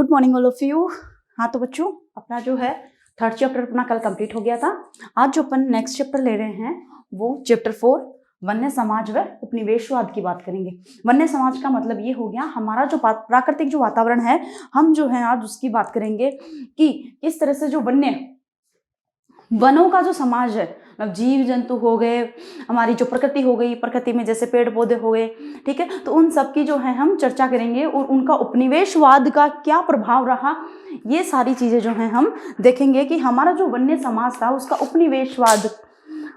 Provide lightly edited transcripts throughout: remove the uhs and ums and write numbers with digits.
Good morning all of you. हाँ तो बच्चों, अपना जो है थर्ड चैप्टर अपना कल कंप्लीट हो गया था। आज जो अपन नेक्स्ट चैप्टर ले रहे हैं वो चैप्टर 4 वन्य समाज व उपनिवेशवाद की बात करेंगे। वन्य समाज का मतलब ये हो गया हमारा जो प्राकृतिक जो वातावरण है, हम जो है आज उसकी बात करेंगे कि किस तरह से जो वनों का जो समाज है, मतलब जीव जंतु हो गए, हमारी जो प्रकृति हो गई, प्रकृति में जैसे पेड़ पौधे हो गए, ठीक है, तो उन सब की जो है हम चर्चा करेंगे और उनका उपनिवेशवाद का क्या प्रभाव रहा, ये सारी चीजें जो है हम देखेंगे कि हमारा जो वन्य समाज था उसका उपनिवेशवाद,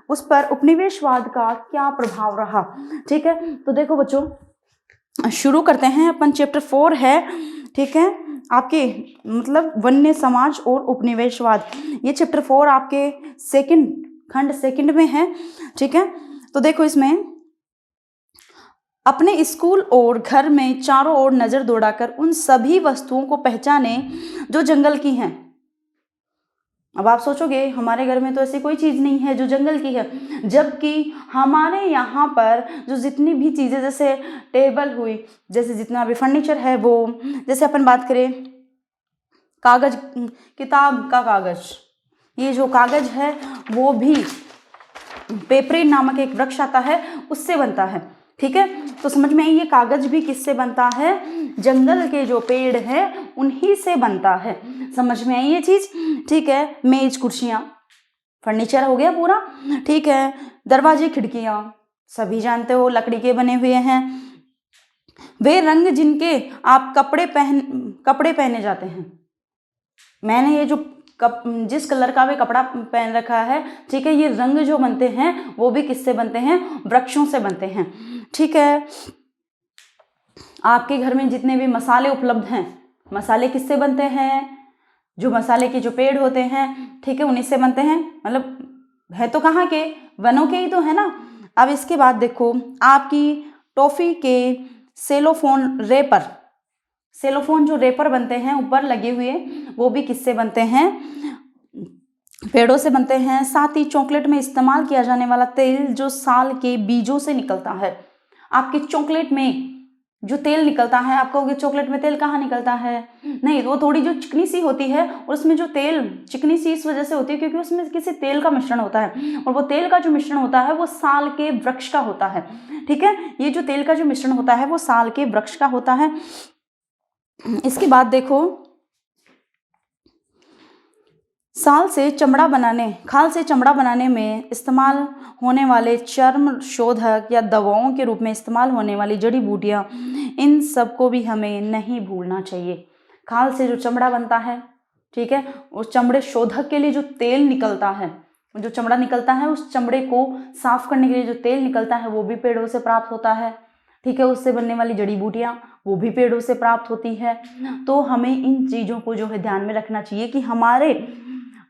उस पर उपनिवेशवाद का क्या प्रभाव रहा। ठीक है, तो देखो बच्चों शुरू करते हैं। अपन चैप्टर 4 है, ठीक है, आपके मतलब वन्य समाज और उपनिवेशवाद। ये चैप्टर 4 आपके खंड सेकंड में है। ठीक है, तो देखो इसमें अपने स्कूल और घर में चारों ओर नजर दौड़ाकर उन सभी वस्तुओं को पहचाने जो जंगल की हैं। अब आप सोचोगे हमारे घर में तो ऐसी कोई चीज नहीं है जो जंगल की है, जबकि हमारे यहाँ पर जो जितनी भी चीजें जैसे टेबल हुई, जैसे जितना भी फर्नीचर है, वो जैसे अपन बात करें कागज, किताब का कागज, ये जो कागज है वो भी पेपरिन नामक एक वृक्ष आता है उससे बनता है। ठीक है, तो समझ में आई ये कागज भी किससे बनता है, जंगल के जो पेड़ है उन्हीं से बनता है। समझ में आई ये चीज। ठीक है, मेज कुर्सियां फर्नीचर हो गया पूरा। ठीक है, दरवाजे खिड़कियां सभी जानते हो लकड़ी के बने हुए हैं। वे रंग जिनके आप कपड़े पहने जाते हैं, मैंने ये जो जिस कलर का भी कपड़ा पहन रखा है, ठीक है, ये रंग जो बनते हैं वो भी किससे बनते हैं, वृक्षों से बनते हैं। ठीक है, आपके घर में जितने भी मसाले उपलब्ध हैं, मसाले किससे बनते हैं, जो मसाले के जो पेड़ होते हैं, ठीक है, उन्हीं से बनते हैं। मतलब है तो कहाँ के, वनों के ही तो है ना। अब इसके बाद देखो आपकी टॉफी के सेलोफोन जो रेपर बनते हैं ऊपर लगे हुए, वो भी किससे बनते हैं, पेड़ों से बनते हैं। साथ ही चॉकलेट में इस्तेमाल किया जाने वाला तेल जो साल के बीजों से निकलता है। आपके चॉकलेट में जो तेल निकलता है, आप कहोगे चॉकलेट में तेल कहाँ निकलता है, नहीं, वो थोड़ी जो चिकनी सी होती है और उसमें जो तेल चिकनी सी इस वजह से होती है क्योंकि उसमें किसी तेल का मिश्रण होता है, और वो तेल का जो मिश्रण होता है वो साल के वृक्ष का होता है। ठीक है, ये जो तेल का जो मिश्रण होता है वो साल के वृक्ष का होता है। इसके बाद देखो खाल से चमड़ा बनाने में इस्तेमाल होने वाले चर्म शोधक या दवाओं के रूप में इस्तेमाल होने वाली जड़ी बूटियां, इन सब को भी हमें नहीं भूलना चाहिए। खाल से जो चमड़ा बनता है, ठीक है, उस चमड़े शोधक के लिए जो तेल निकलता है, जो चमड़ा निकलता है, उस चमड़े को साफ करने के लिए जो तेल निकलता है वो भी पेड़ों से प्राप्त होता है। ठीक है, उससे बनने वाली जड़ी बूटियां वो भी पेड़ों से प्राप्त होती है। तो हमें इन चीज़ों को जो है ध्यान में रखना चाहिए कि हमारे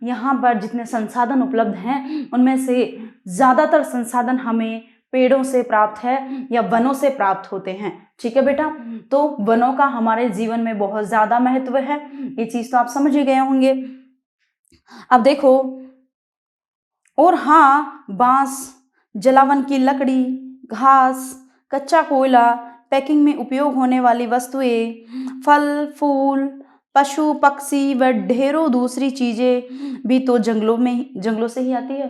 यहाँ पर जितने संसाधन उपलब्ध हैं उनमें से ज़्यादातर संसाधन हमें पेड़ों से प्राप्त है या वनों से प्राप्त होते हैं। ठीक है बेटा, तो वनों का हमारे जीवन में बहुत ज़्यादा महत्व है, ये चीज़ तो आप समझ ही गए होंगे। अब देखो, और हाँ, बांस, जलावन की लकड़ी, घास, कच्चा कोयला, पैकिंग में उपयोग होने वाली वस्तुएं, फल फूल, पशु पक्षी व ढेरों दूसरी चीजें भी तो जंगलों से ही आती है।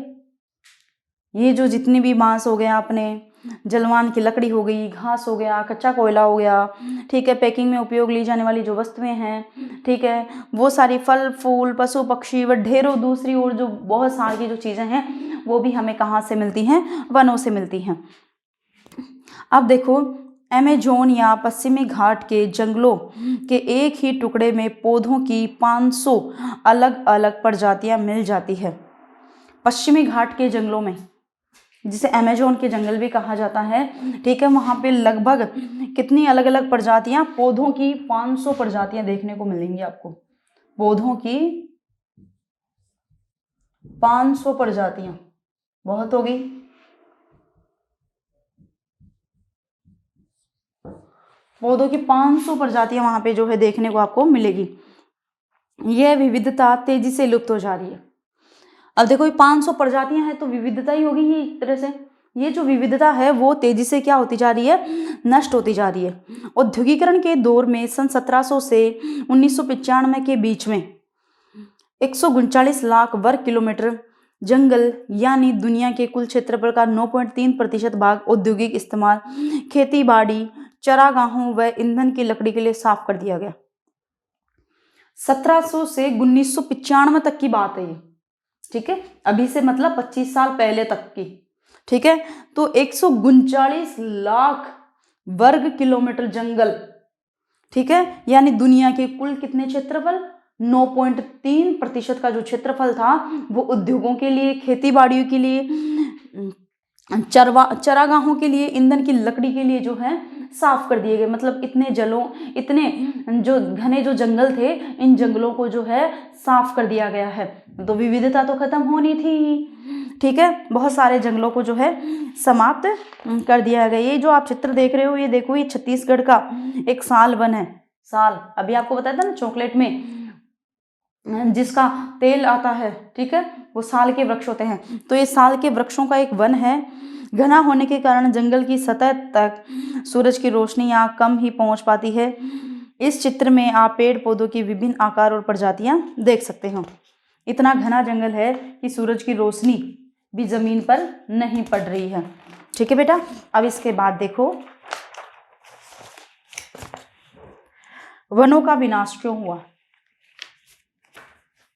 ये जो जितनी भी बांस हो गया, अपने जलवान की लकड़ी हो गई, घास हो गया, कच्चा कोयला हो गया, ठीक है, पैकिंग में उपयोग ली जाने वाली जो वस्तुएं हैं, ठीक है, वो सारी फल फूल, पशु पक्षी व ढेरों दूसरी और जो बहुत सारी जो चीज़ें हैं वो भी हमें कहाँ से मिलती हैं, वनों से मिलती हैं। अब देखो, अमेज़न या पश्चिमी घाट के जंगलों के एक ही टुकड़े में पौधों की 500 अलग अलग प्रजातियां मिल जाती है। पश्चिमी घाट के जंगलों में, जिसे अमेज़न के जंगल भी कहा जाता है, ठीक है, वहाँ पे लगभग कितनी अलग अलग प्रजातियां, पौधों की 500 प्रजातियां देखने को मिलेंगी आपको। पौधों की 500 प्रजातियां बहुत होगी। पौधों की 500 प्रजातियां वहां पे जो है देखने को आपको मिलेगी। यह विविधता तेजी से लुप्त हो जा रही है। अब देखो, ये 500 प्रजातियां हैं तो विविधता ही होगी ये एक तरह से, ये जो विविधता है वो तेजी से क्या होती जा रही है, नष्ट होती जा रही है। औद्योगिकरण के दौर में सन 1700 से 1995 के बीच में 139 लाख वर्ग किलोमीटर जंगल यानी दुनिया के कुल क्षेत्रफल का 9.3% भाग औद्योगिक इस्तेमाल, खेती बाड़ी, चरागाहों व ईंधन की लकड़ी के लिए साफ कर दिया गया। 1700 से 1995 तक की बात है ये, ठीक है, अभी से मतलब 25 साल पहले तक की, ठीक है। तो 139 लाख वर्ग किलोमीटर जंगल, ठीक है, यानी दुनिया के कुल कितने क्षेत्रफल, 9.3% का जो क्षेत्रफल था वो उद्योगों के लिए, खेती बाड़ियों के लिए, चरागाहों के लिए, ईंधन की लकड़ी के लिए जो है साफ कर दिए गए। मतलब इतने जो घने जो जंगल थे, इन जंगलों को जो है साफ कर दिया गया है। तो विविधता तो खत्म होनी थी, ठीक है, बहुत सारे जंगलों को जो है समाप्त कर दिया गया। ये जो आप चित्र देख रहे हो, ये देखो, ये छत्तीसगढ़ का एक साल वन है। साल, अभी आपको बताया था ना चॉकलेट में जिसका तेल आता है, ठीक है, वो साल के वृक्ष होते हैं। तो ये साल के वृक्षों का एक वन है। घना होने के कारण जंगल की सतह तक सूरज की रोशनी यहाँ कम ही पहुंच पाती है। इस चित्र में आप पेड़ पौधों की विभिन्न आकार और प्रजातियां देख सकते हो। इतना घना जंगल है कि सूरज की रोशनी भी जमीन पर नहीं पड़ रही है, ठीक है बेटा। अब इसके बाद देखो, वनों का विनाश क्यों हुआ।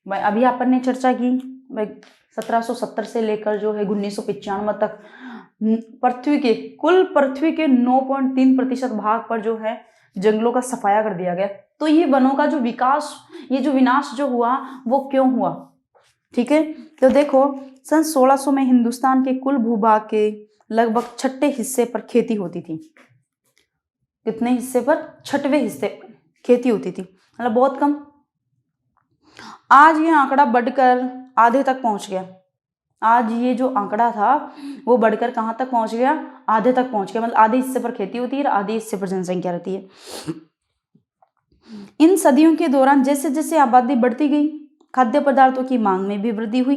अभी अपन ने चर्चा की, 1770 से लेकर जो है 1995 तक कुल पृथ्वी के 9.3% भाग पर जो है जंगलों का सफाया कर दिया गया। तो ये वनों का जो विकास, ये जो विनाश जो हुआ वो क्यों हुआ, ठीक है। तो देखो, सन 1600 में हिंदुस्तान के कुल भूभाग के लगभग 6ठे हिस्से पर खेती होती थी। कितने हिस्से पर, 6वें हिस्से पर खेती होती थी, मतलब बहुत कम। आज ये आंकड़ा बढ़कर आधे तक पहुंच गया। आज ये जो आंकड़ा था वो बढ़कर कहां तक पहुंच गया, आधे तक पहुंच गया। मतलब आधे हिस्से पर खेती होती है और आधे हिस्से पर जनसंख्या रहती है। इन सदियों के दौरान जैसे जैसे आबादी बढ़ती गई, खाद्य पदार्थों की मांग में भी वृद्धि हुई।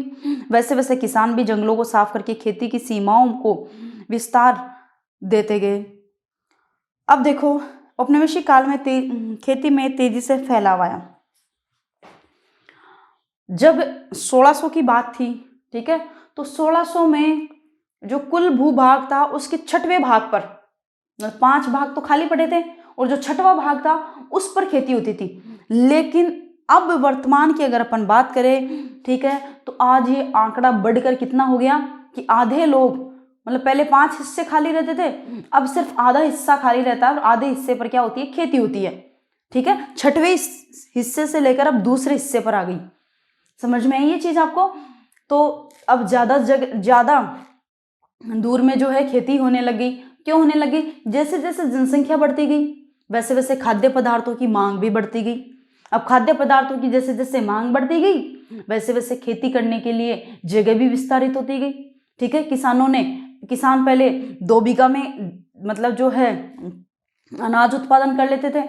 वैसे वैसे किसान भी जंगलों को साफ करके खेती की सीमाओं को विस्तार देते गए। अब देखो, औपनिवेशिक काल में खेती में तेजी से फैलाव आया। जब 1600 की बात थी, ठीक है, तो 1600 में जो कुल भूभाग था उसके 6वें भाग पर, 5 भाग तो खाली पड़े थे और जो 6वां भाग था उस पर खेती होती थी। लेकिन अब वर्तमान की अगर अपन बात करें, ठीक है, तो आज ये आंकड़ा बढ़कर कितना हो गया कि आधे लोग, मतलब पहले 5 हिस्से खाली रहते थे, अब सिर्फ आधा हिस्सा खाली रहता है और आधे हिस्से पर क्या होती है, खेती होती है, ठीक है। 6वें हिस्से से लेकर अब दूसरे हिस्से पर आ गई। समझ में आई ये चीज आपको। तो अब ज्यादा दूर में जो है खेती होने लगी। क्यों होने लगी, जैसे जैसे जनसंख्या बढ़ती गई वैसे वैसे खाद्य पदार्थों की मांग भी बढ़ती गई। अब खाद्य पदार्थों की जैसे जैसे मांग बढ़ती गई वैसे वैसे खेती करने के लिए जगह भी विस्तारित होती गई, ठीक है। किसान पहले 2 बीघा में मतलब जो है अनाज उत्पादन कर लेते थे,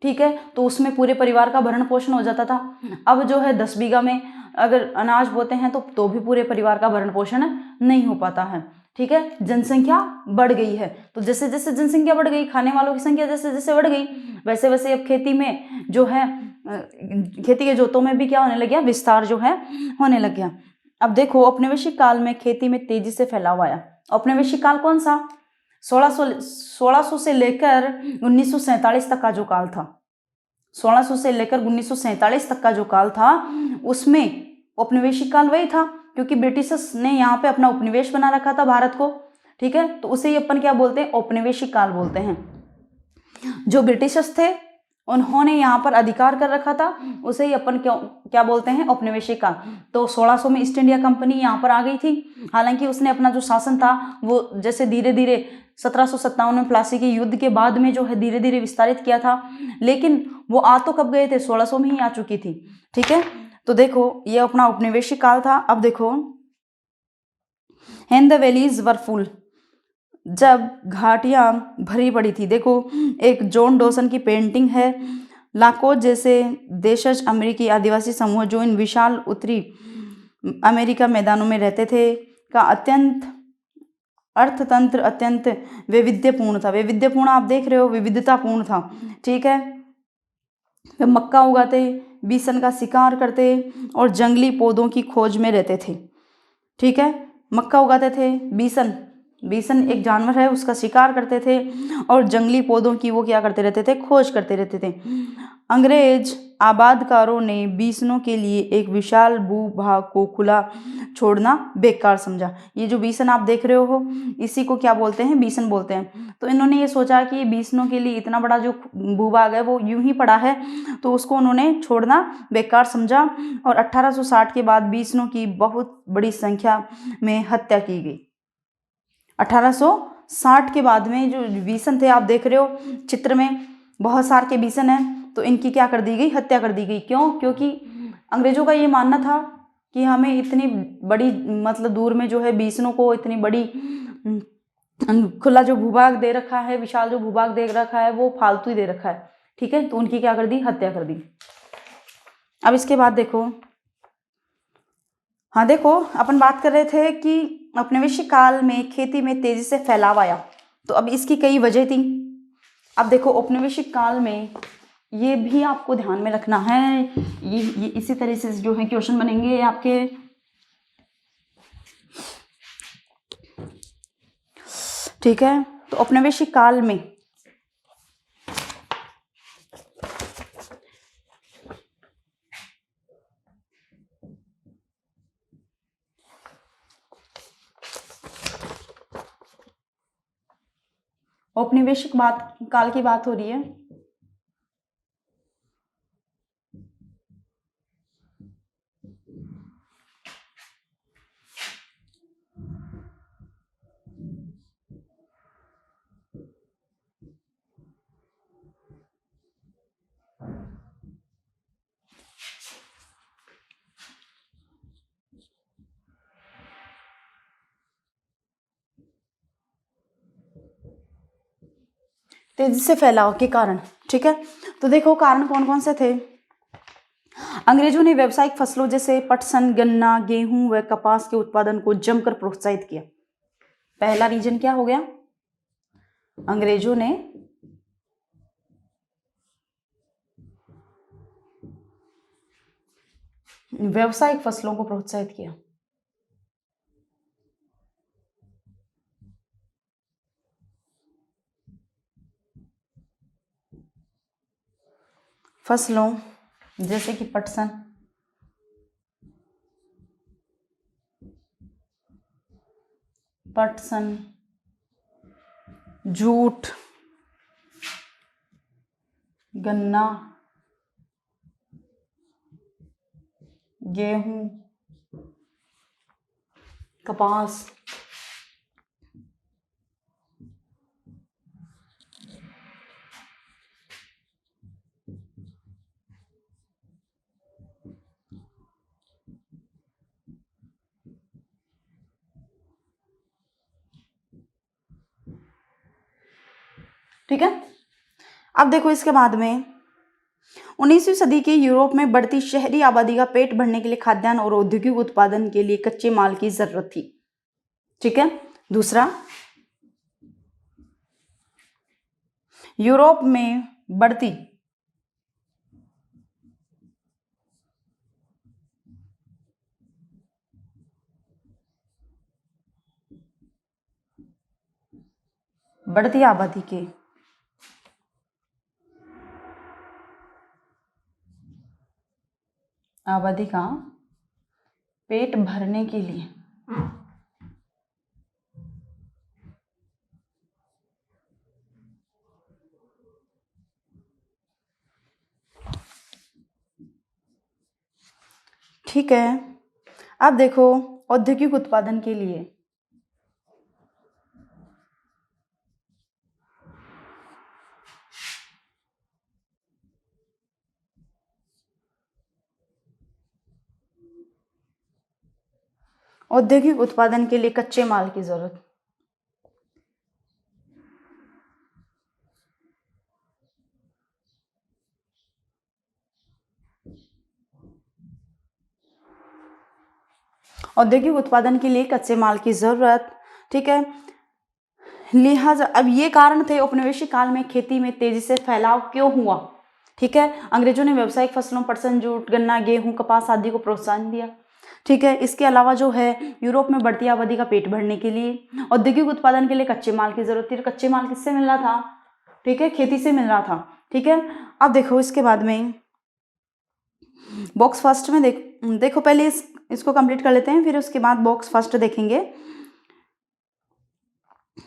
ठीक है, तो उसमें पूरे परिवार का भरण पोषण हो जाता था। अब जो है 10 बीघा में अगर अनाज बोते हैं तो भी पूरे परिवार का भरण पोषण नहीं हो पाता है, ठीक है। जनसंख्या बढ़ गई है, तो जैसे जैसे जनसंख्या बढ़ गई, खाने वालों की संख्या जैसे जैसे बढ़ गई वैसे वैसे अब खेती में जो है, खेती के जोतों में भी क्या होने लग गया, विस्तार जो है होने लग गया। अब देखो, औपनिवेशिक काल में खेती में तेजी से फैलाव आया। औपनिवेशिक काल कौन सा, 1600 से लेकर 1947 तक का जो काल था, 1600 से लेकर 1947 तक का जो काल था उसमें औपनिवेशिक काल वही था, क्योंकि ब्रिटिशर्स ने यहाँ पे अपना उपनिवेश बना रखा था भारत को, ठीक है। तो उसे ही अपन क्या बोलते हैं, औपनिवेशिक काल बोलते हैं। जो ब्रिटिशर्स थे उन्होंने यहाँ पर अधिकार कर रखा था, उसे ही अपन क्या बोलते हैं, औपनिवेशिक काल। तो 1600 में ईस्ट इंडिया कंपनी यहाँ पर आ गई थी। हालांकि उसने अपना जो शासन था वो जैसे धीरे धीरे 1757 में प्लासी के युद्ध के बाद में जो है धीरे धीरे विस्तारित किया था, लेकिन वो आ तो कब गए थे, 1600 में ही आ चुकी थी, ठीक है। तो देखो, ये अपना औपनिवेशिक काल था। अब देखो, and the valleys were full, जब घाटियां भरी पड़ी थी। देखो, एक जॉन डॉसन की पेंटिंग है। लाकोस जैसे देशज अमेरिकी आदिवासी समूह जो इन विशाल उत्तरी अमेरिका मैदानों में रहते थे का अर्थतंत्र अत्यंत वैविध्यपूर्ण था। वैविध्यपूर्ण आप देख रहे हो, विविधतापूर्ण था। ठीक है, वे मक्का उगाते, बीसन का शिकार करते और जंगली पौधों की खोज में रहते थे। ठीक है, मक्का उगाते थे, बीसन बीसन एक जानवर है, उसका शिकार करते थे और जंगली पौधों की वो क्या करते रहते थे, खोज करते रहते थे। अंग्रेज आबादकारों ने बीसनों के लिए एक विशाल भूभाग को खुला छोड़ना बेकार समझा। ये जो बीसन आप देख रहे हो, इसी को क्या बोलते हैं, बीसन बोलते हैं। तो इन्होंने ये सोचा कि बीसनों के लिए इतना बड़ा जो भूभाग है वो यूं ही पड़ा है, तो उसको उन्होंने छोड़ना बेकार समझा और 1860 के बाद बीसनों की बहुत बड़ी संख्या में हत्या की गई। 1860 के बाद में जो बीसन थे आप देख रहे हो चित्र में, बहुत सारे के बीसन हैं, तो इनकी क्या कर दी गई, हत्या कर दी गई। क्यों? क्योंकि अंग्रेजों का ये मानना था कि हमें इतनी बड़ी मतलब दूर में जो है बीसनों को इतनी बड़ी खुला जो भूभाग दे रखा है, विशाल जो भूभाग दे रखा है वो फालतू ही दे रखा है। ठीक है, तो उनकी क्या कर दी, हत्या कर दी। अब इसके बाद देखो, हाँ देखो, अपन बात कर रहे थे कि औपनिवेशिक काल में खेती में तेजी से फैलाव आया, तो अब इसकी कई वजह थी। अब देखो, औपनिवेशिक काल में ये भी आपको ध्यान में रखना है, ये इसी तरह से जो है क्वेश्चन बनेंगे आपके। ठीक है, तो औपनिवेशिक काल में औपनिवेशिक काल की बात हो रही है। तेजी से फैलाव के कारण। ठीक है, तो देखो कारण कौन कौन से थे। अंग्रेजों ने व्यावसायिक फसलों जैसे पटसन, गन्ना, गेहूं व कपास के उत्पादन को जमकर प्रोत्साहित किया। पहला रीजन क्या हो गया, अंग्रेजों ने व्यावसायिक फसलों को प्रोत्साहित किया। फसलों जैसे कि पटसन, जूट, गन्ना, गेहूं, कपास, ठीक है। अब देखो इसके बाद में 19वीं सदी के यूरोप में बढ़ती शहरी आबादी का पेट भरने के लिए खाद्यान्न और औद्योगिक उत्पादन के लिए कच्चे माल की जरूरत थी। ठीक है, दूसरा, यूरोप में बढ़ती आबादी के आबादी का पेट भरने के लिए ठीक है। अब देखो औद्योगिक उत्पादन के लिए कच्चे माल की जरूरत। औद्योगिक उत्पादन के लिए कच्चे माल की जरूरत। ठीक है, लिहाजा अब ये कारण थे औपनिवेशिक काल में खेती में तेजी से फैलाव क्यों हुआ। ठीक है, अंग्रेजों ने व्यावसायिक फसलों पटसन, जूट, गन्ना, गेहूं, कपास आदि को प्रोत्साहन दिया। ठीक है, इसके अलावा जो है यूरोप में बढ़ती आबादी का पेट भरने के लिए औद्योगिक उत्पादन के लिए कच्चे माल की जरूरत थी। कच्चे माल किससे मिल रहा था? ठीक है, खेती से मिल रहा था। ठीक है, अब देखो इसके बाद में बॉक्स फर्स्ट में देखो पहले इसको कंप्लीट कर लेते हैं, फिर उसके बाद बॉक्स फर्स्ट देखेंगे।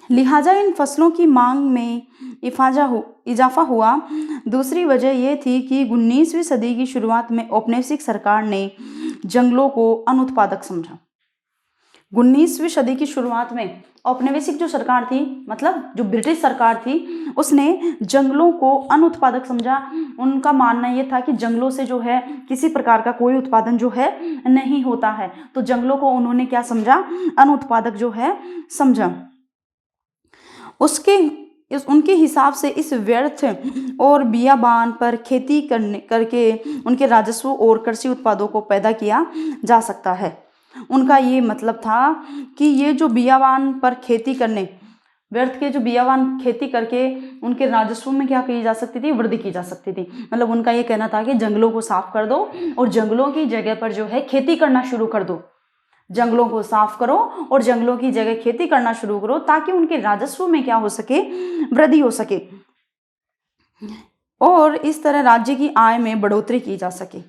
लिहाजा इन फसलों की मांग में इजाफा हुआ। दूसरी वजह यह थी कि 19वीं सदी की शुरुआत में औपनिवेशिक सरकार ने जंगलों को अनुत्पादक समझा। 19वीं सदी की शुरुआत में औपनिवेशिक जो सरकार थी, मतलब जो ब्रिटिश सरकार थी, उसने जंगलों को अनुत्पादक समझा। उनका मानना यह था कि जंगलों से जो है किसी प्रकार का कोई उत्पादन जो है नहीं होता है, तो जंगलों को उन्होंने क्या समझा? अनुत्पादक जो है समझा। उनके हिसाब से इस व्यर्थ और बियाबान पर खेती करके उनके राजस्व और कृषि उत्पादों को पैदा किया जा सकता है। उनका ये मतलब था कि ये जो बियाबान पर खेती करने, व्यर्थ के जो बियाबान खेती करके उनके राजस्व में क्या की जा सकती थी? वृद्धि की जा सकती थी। मतलब उनका ये कहना था कि जंगलों को साफ कर दो और जंगलों की जगह पर जो है खेती करना शुरू कर दो। जंगलों को साफ करो और जंगलों की जगह खेती करना शुरू करो, ताकि उनके राजस्व में क्या हो सके? वृद्धि हो सके और इस तरह राज्य की आय में बढ़ोतरी की जा सके।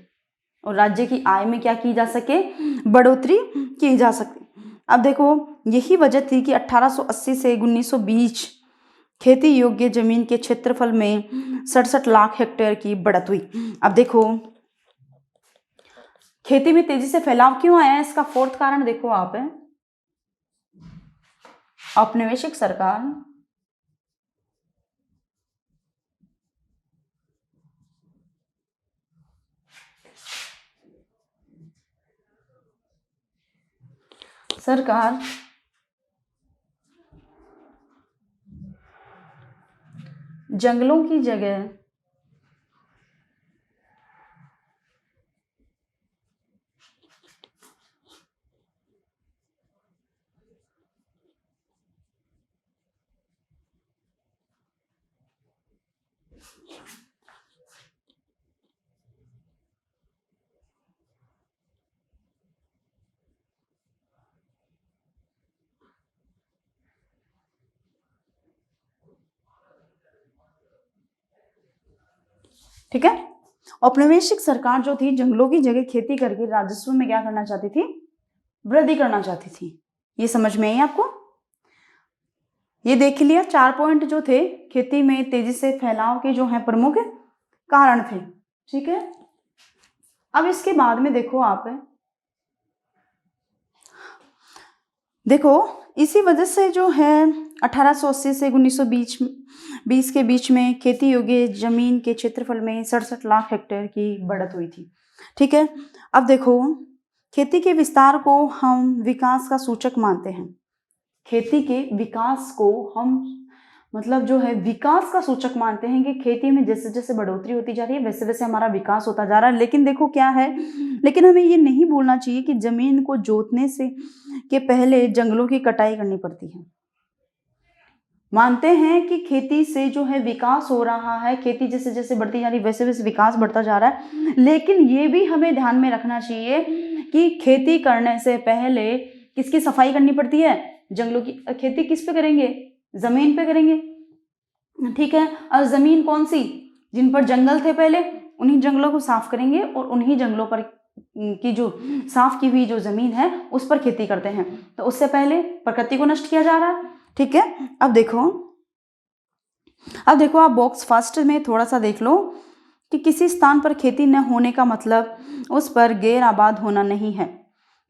और राज्य की आय में क्या की जा सके? बढ़ोतरी की जा सके। अब देखो यही वजह थी कि 1880 से 1920 खेती योग्य जमीन के क्षेत्रफल में 67 लाख हेक्टेयर की बढ़त हुई। अब देखो खेती में तेजी से फैलाव क्यों आया है? इसका फोर्थ कारण देखो आप है औपनिवेशिक सरकार जंगलों की जगह ठीक है, औपनिवेशिक सरकार जो थी जंगलों की जगह खेती करके राजस्व में क्या करना चाहती थी? वृद्धि करना चाहती थी। ये समझ में आई आपको? ये देख लिया 4 पॉइंट जो थे खेती में तेजी से फैलाव के जो है प्रमुख कारण थे। ठीक है, अब इसके बाद में देखो आप देखो इसी वजह से जो है 1880 से 1920 के बीच में खेती योग्य जमीन के क्षेत्रफल में 67 लाख हेक्टेयर की बढ़त हुई थी। ठीक है, अब देखो खेती के विस्तार को हम विकास का सूचक मानते हैं। खेती के विकास को हम मतलब जो है विकास का सूचक मानते हैं कि खेती में जैसे जैसे बढ़ोतरी होती जा रही है वैसे वैसे हमारा विकास होता जा रहा है। लेकिन देखो क्या है, लेकिन हमें ये नहीं भूलना चाहिए कि जमीन को जोतने से के पहले जंगलों की कटाई करनी पड़ती है। मानते हैं कि खेती से जो है विकास हो रहा है, खेती जैसे जैसे बढ़ती जा रही है वैसे वैसे विकास बढ़ता जा रहा है, लेकिन ये भी हमें ध्यान में रखना चाहिए कि खेती करने से पहले किसकी सफाई करनी पड़ती है? जंगलों की। खेती किस पे करेंगे? जमीन पे करेंगे। ठीक है, और जमीन कौन सी? जिन पर जंगल थे पहले, उन्हीं जंगलों को साफ करेंगे और उन्हीं जंगलों पर की जो साफ की हुई जो जमीन है उस पर खेती करते हैं। तो उससे पहले प्रकृति को नष्ट किया जा रहा है। ठीक है, अब देखो आप बॉक्स फर्स्ट में थोड़ा सा देख लो कि किसी स्थान पर खेती न होने का मतलब उस पर गैर आबाद होना नहीं है।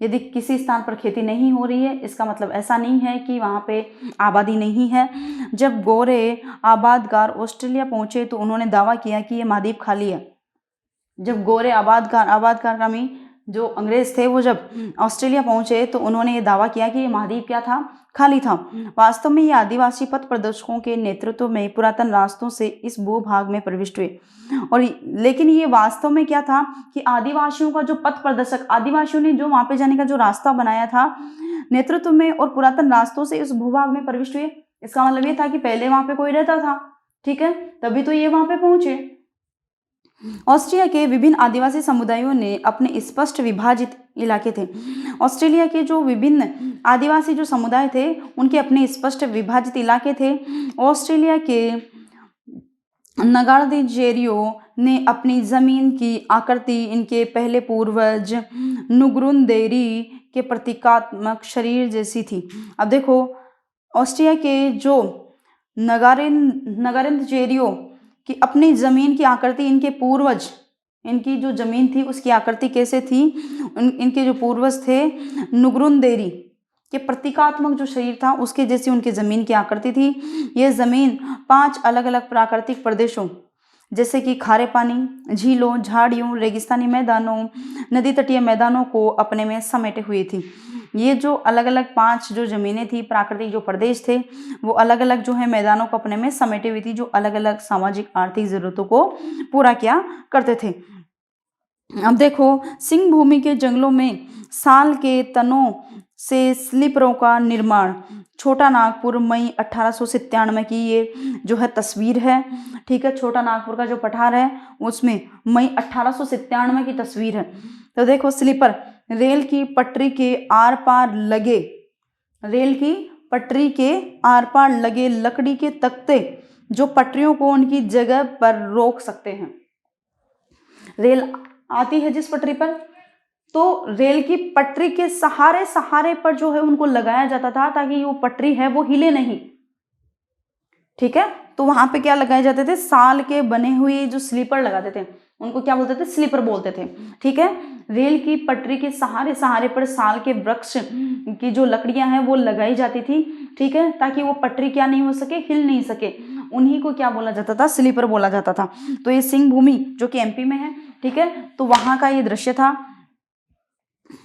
यदि किसी स्थान पर खेती नहीं हो रही है इसका मतलब ऐसा नहीं है कि वहाँ पे आबादी नहीं है। जब गोरे आबादकार ऑस्ट्रेलिया पहुँचे तो उन्होंने दावा किया कि ये महाद्वीप खाली है। जब गोरे आबादकार का मीन जो अंग्रेज थे वो जब ऑस्ट्रेलिया पहुंचे तो उन्होंने ये दावा किया कि ये महाद्वीप क्या था? खाली था। वास्तव में ये आदिवासी पथ प्रदर्शकों के नेतृत्व में पुरातन रास्तों से इस भूभाग में प्रविष्ट हुए और लेकिन ये वास्तव में क्या था कि आदिवासियों का जो पथ प्रदर्शक, आदिवासियों ने जो वहां पे जाने का जो रास्ता बनाया था नेतृत्व में और पुरातन रास्तों से इस भूभाग में प्रविष्ट हुए। इसका मतलब ये था कि पहले वहां पे कोई रहता था, ठीक है, तभी तो ये वहां पे पहुंचे। ऑस्ट्रिया के विभिन्न आदिवासी समुदायों ने अपने स्पष्ट विभाजित इलाके थे। ऑस्ट्रेलिया के जो विभिन्न आदिवासी जो समुदाय थे उनके अपने स्पष्ट विभाजित इलाके थे। ऑस्ट्रेलिया के नगार्दिजेरियो ने अपनी जमीन की आकृति इनके पहले पूर्वज नुग्रुनदेरी के प्रतीकात्मक शरीर जैसी थी। अब देखो, ऑस्ट्रिया के जो नगारिंजेरियो की अपनी जमीन की आकृति, इनके पूर्वज, इनकी जो जमीन थी उसकी आकृति कैसे थी, इनके जो पूर्वज थे नुग्रुनदेरी के प्रतीकात्मक जो शरीर था उसके जैसी उनकी जमीन की आकृति थी। यह जमीन 5 अलग अलग प्राकृतिक प्रदेशों जैसे कि खारे पानी, झीलों, झाड़ियों, रेगिस्तानी मैदानों, नदी तटीय मैदानों को अपने में समेटे हुई थी। ये जो अलग अलग 5 जो जमीनें थी, प्राकृतिक जो प्रदेश थे, वो अलग अलग जो है मैदानों को अपने में समेटे हुई थी, जो अलग अलग सामाजिक आर्थिक जरूरतों को पूरा किया करते थे। अब देखो, सिंह भूमि के जंगलों में साल के तनों से स्लीपरों का निर्माण, छोटा नागपुर, मई 1897 की ये जो है तस्वीर है, ठीक है। छोटा नागपुर का जो पठार है उसमें मई 1897 की तस्वीर है। तो देखो, स्लीपर रेल की पटरी के आर पार लगे, रेल की पटरी के आर पार लगे लकड़ी के तख्ते जो पटरियों को उनकी जगह पर रोक सकते हैं। रेल आती है जिस पटरी पर, तो रेल की पटरी के सहारे सहारे पर जो है उनको लगाया जाता था ताकि वो पटरी है वो हिले नहीं, ठीक है। तो वहां पे क्या लगाए जाते थे, साल के बने हुए जो स्लीपर लगाते थे उनको क्या बोलते थे, स्लीपर बोलते थे, ठीक है। रेल की पटरी के सहारे सहारे पर साल के वृक्ष की जो लकड़ियां हैं वो लगाई जाती थी, ठीक है, ताकि वो पटरी क्या नहीं हो सके, हिल नहीं सके। उन्हीं को क्या बोला जाता था, स्लीपर बोला जाता था। तो ये सिंह भूमि जो कि एमपी में है, ठीक है, तो वहां का ये दृश्य था।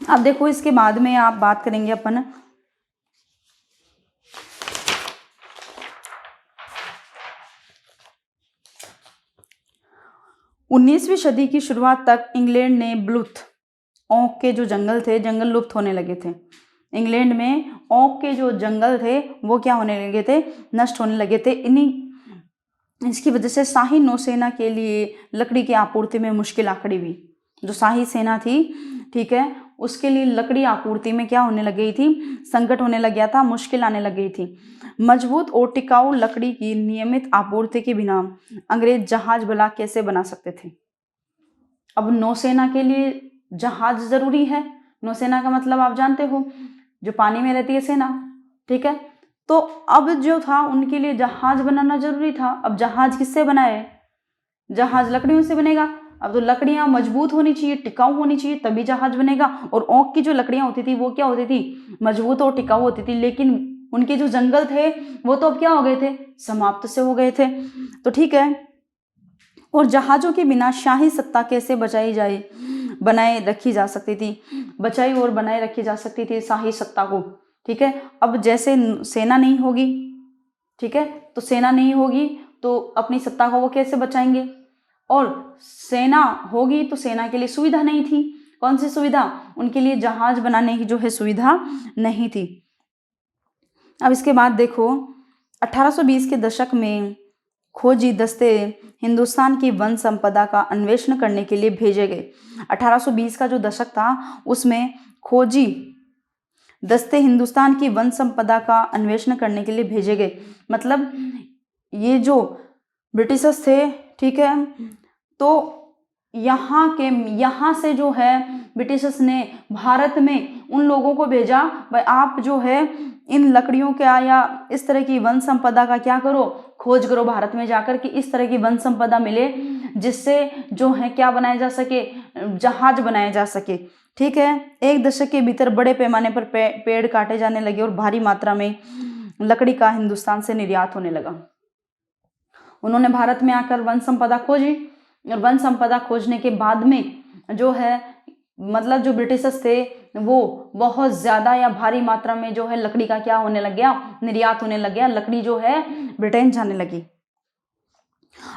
अब देखो, इसके बाद में आप बात करेंगे अपन 19वीं सदी की शुरुआत तक इंग्लैंड ने ब्लूथ ओक के जो जंगल थे, जंगल लुप्त होने लगे थे। इंग्लैंड में ओक के जो जंगल थे वो क्या होने लगे थे, नष्ट होने लगे थे। इसकी वजह से शाही नौसेना के लिए लकड़ी की आपूर्ति में मुश्किल आ खड़ी हुई। जो शाही सेना थी, ठीक है, उसके लिए लकड़ी आपूर्ति में क्या होने लग गई थी, संकट होने लग गया था, मुश्किल आने लग गई थी। मजबूत और टिकाऊ लकड़ी की नियमित आपूर्ति के बिना अंग्रेज जहाज भला कैसे बना सकते थे। अब नौसेना के लिए जहाज जरूरी है। नौसेना का मतलब आप जानते हो, जो पानी में रहती है सेना, ठीक है। तो अब जो था उनके लिए जहाज बनाना जरूरी था। अब जहाज किससे बनाए, जहाज लकड़ियों से बनेगा। अब तो लकड़ियां मजबूत होनी चाहिए, टिकाऊ होनी चाहिए, तभी जहाज बनेगा। और ओक की जो लकड़ियां होती थी वो क्या होती थी, मजबूत और टिकाऊ होती थी। लेकिन उनके जो जंगल थे वो तो अब क्या हो गए थे, समाप्त से हो गए थे। तो ठीक है, और जहाजों के बिना शाही सत्ता कैसे बनाए रखी जा सकती थी, बचाई और बनाए रखी जा सकती थी शाही सत्ता को, ठीक है। अब जैसे सेना नहीं होगी, ठीक है, तो सेना नहीं होगी तो अपनी सत्ता को वो कैसे बचाएंगे, और सेना होगी तो सेना के लिए सुविधा नहीं थी। कौन सी सुविधा, उनके लिए जहाज बनाने की जो है सुविधा नहीं थी। अब इसके बाद देखो, 1820 के दशक में खोजी दस्ते हिंदुस्तान की वन संपदा का अन्वेषण करने के लिए भेजे गए। 1820 का जो दशक था उसमें खोजी दस्ते हिंदुस्तान की वन संपदा का अन्वेषण करने के लिए भेजे गए। मतलब ये जो ब्रिटिशर्स थे, ठीक है, तो यहाँ से जो है ब्रिटिशर्स ने भारत में उन लोगों को भेजा, भाई आप जो है इन लकड़ियों का या इस तरह की वन संपदा का क्या करो, खोज करो भारत में जाकर कि इस तरह की वन संपदा मिले जिससे जो है क्या बनाया जा सके, जहाज बनाया जा सके, ठीक है। एक दशक के भीतर बड़े पैमाने पर पेड़ काटे जाने लगे और भारी मात्रा में लकड़ी का हिंदुस्तान से निर्यात होने लगा। उन्होंने भारत में आकर वन संपदा खोजी, और वन संपदा खोजने के बाद में जो है मतलब जो ब्रिटिशर्स थे वो बहुत ज़्यादा या भारी मात्रा में जो है लकड़ी का क्या होने लग गया, निर्यात होने लग गया। लकड़ी जो है ब्रिटेन जाने लगी।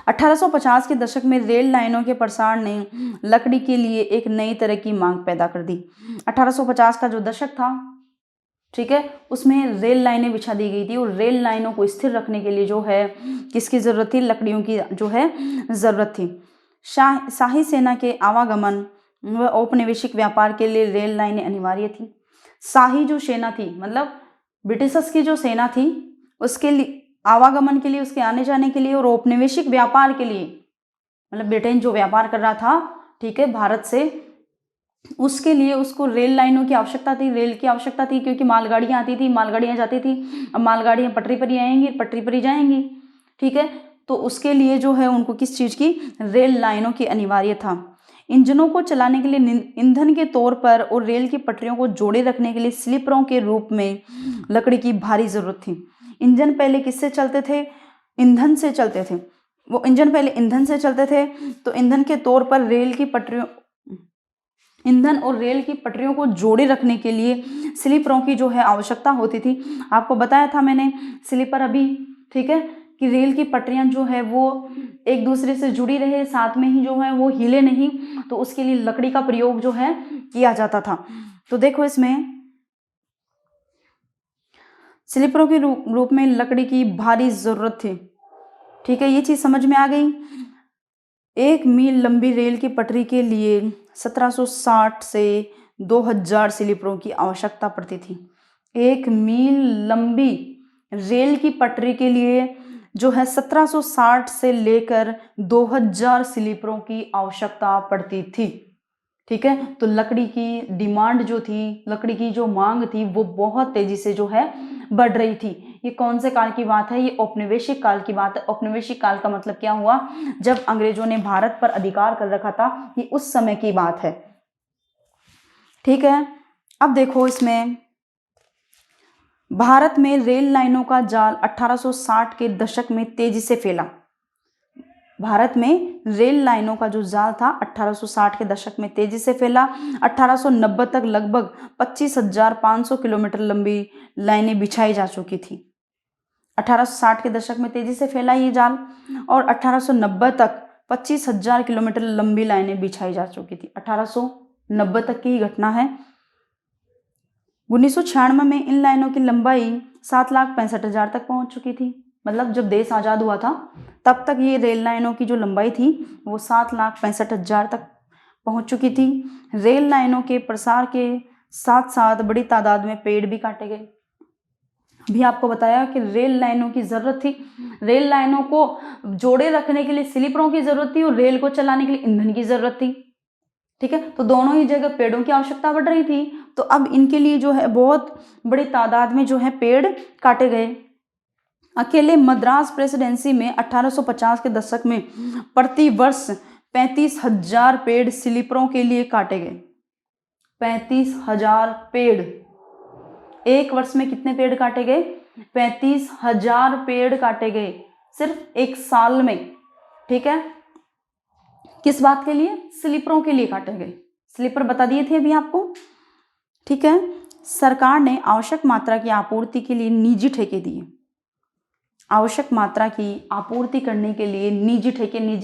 1850 के दशक में रेल लाइनों के प्रसार ने लकड़ी के लिए एक नई तरह की मांग पैदा कर दी। 1850 का जो दशक था ठीक है, उसमें रेल लाइनें बिछा दी गई थी और रेल लाइनों को स्थिर रखने के लिए जो है किसकी ज़रूरत थी, लकड़ियों की जो है ज़रूरत थी। शाही सेना के आवागमन व औपनिवेशिक व्यापार के लिए रेल लाइनें अनिवार्य थी। शाही जो सेना थी, मतलब ब्रिटिशर्स की जो सेना थी, उसके लिए आवागमन के लिए, उसके आने जाने के लिए, और औपनिवेशिक व्यापार के लिए, मतलब ब्रिटेन जो व्यापार कर रहा था, ठीक है, भारत से, उसके लिए उसको रेल लाइनों की आवश्यकता थी, रेल की आवश्यकता थी, क्योंकि मालगाड़ियाँ आती थी, मालगाड़ियाँ जाती थी। अब मालगाड़ियाँ पटरी पर ही आएंगी, पटरी पर ही जाएंगी, ठीक है, तो उसके लिए जो है उनको किस चीज़ की, रेल लाइनों की अनिवार्य था। इंजनों को चलाने के लिए ईंधन के तौर पर और रेल की पटरियों को जोड़े रखने के लिए स्लीपरों के रूप में लकड़ी की भारी जरूरत थी। इंजन पहले किससे चलते थे, ईंधन से चलते थे। वो इंजन पहले ईंधन से चलते थे, तो ईंधन के तौर पर रेल की पटरियों, ईंधन और रेल की पटरियों को जोड़े रखने के लिए स्लीपरों की जो है आवश्यकता होती थी। आपको बताया था मैंने स्लीपर अभी, ठीक है, कि रेल की पटरियां जो है वो एक दूसरे से जुड़ी रहे, साथ में ही जो है वो हिले नहीं, तो उसके लिए लकड़ी का प्रयोग जो है किया जाता था। तो देखो इसमें स्लीपरों के रूप में लकड़ी की भारी जरूरत थी, ठीक है, ये चीज समझ में आ गई। 1 मील लंबी रेल की पटरी के लिए 1760 से 2000 स्लीपरों की आवश्यकता पड़ती थी। 1 मील लंबी रेल की पटरी के लिए जो है 1760 से लेकर 2000 स्लीपरों की आवश्यकता पड़ती थी, ठीक है। तो लकड़ी की डिमांड जो थी, लकड़ी की जो मांग थी, वो बहुत तेजी से जो है बढ़ रही थी। ये कौन से काल की बात है, ये औपनिवेशिक काल की बात है। औपनिवेशिक काल का मतलब क्या हुआ, जब अंग्रेजों ने भारत पर अधिकार कर रखा था, ये उस समय की बात है, ठीक है। अब देखो इसमें भारत में रेल लाइनों का जाल 1860 के दशक में तेजी से फैला। भारत में रेल लाइनों का जो जाल था 1860 के दशक में तेजी से फैला। 1890 तक लगभग 25,500 किलोमीटर लंबी लाइनें बिछाई जा चुकी थी। 1860 के दशक में तेजी से फैला ये जाल और 1890 तक 25,000 किलोमीटर लंबी लाइनें बिछाई जा चुकी थी। 1890 तक की ही घटना है। 1996 में इन लाइनों की लंबाई 7,65,000 तक पहुंच चुकी थी। मतलब जब देश आज़ाद हुआ था तब तक ये रेल लाइनों की जो लंबाई थी वो 7,65,000 तक पहुंच चुकी थी। रेल लाइनों के प्रसार के साथ साथ बड़ी तादाद में पेड़ भी काटे गए। भी आपको बताया कि रेल लाइनों की ज़रूरत थी, रेल लाइनों को जोड़े रखने के लिए स्लीपरों की ज़रूरत थी और रेल को चलाने के लिए ईंधन की ज़रूरत थी, ठीक है। तो दोनों ही जगह पेड़ों की आवश्यकता बढ़ रही थी, तो अब इनके लिए जो है बहुत बड़ी तादाद में जो है पेड़ काटे गए। अकेले मद्रास प्रेसिडेंसी में 1850 के दशक में प्रति वर्ष 35,000 पेड़ स्लीपरों के लिए काटे गए। 35,000 पेड़, एक वर्ष में कितने पेड़ काटे गए, 35,000 पेड़ काटे गए सिर्फ एक साल में, ठीक है। किस बात के लिए, स्लीपरों के लिए काटे गए। स्लीपर बता दिए थे अभी आपको, ठीक है। सरकार ने आवश्यक मात्रा की आपूर्ति के लिए निजी ठेके दिए। आवश्यक मात्रा की आपूर्ति करने के लिए निजी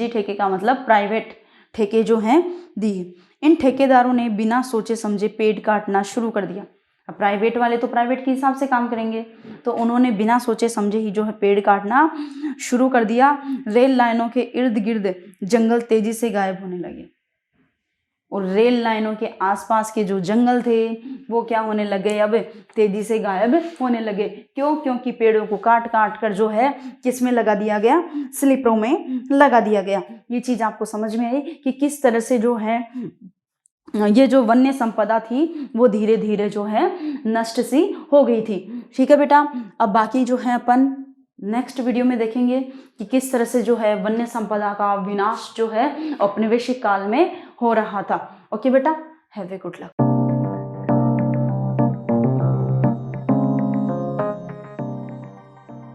ठेके का मतलब प्राइवेट ठेके जो हैं दिए। इन ठेकेदारों ने बिना सोचे समझे पेड़ काटना शुरू कर दिया। अब प्राइवेट वाले तो प्राइवेट के हिसाब से काम करेंगे, तो उन्होंने बिना सोचे समझे ही जो है पेड़ काटना शुरू कर दिया। रेल लाइनों के इर्द गिर्द जंगल तेजी से गायब होने लगे और रेल लाइनों के आसपास के जो जंगल थे वो क्या होने लगे, अब तेजी से गायब होने लगे। क्यों, क्योंकि पेड़ों को काट काट कर जो है किस में लगा दिया गया, स्लीपरों में लगा दिया गया। ये चीज आपको समझ में आई कि किस तरह से जो है ये जो वन्य संपदा थी वो धीरे धीरे जो है नष्ट सी हो गई थी, ठीक है बेटा। अब बाकी जो है अपन नेक्स्ट वीडियो में देखेंगे कि किस तरह से जो है वन्य संपदा का विनाश जो है औपनिवेशिक काल में हो रहा था। ओके बेटा, हैव ए गुड लक।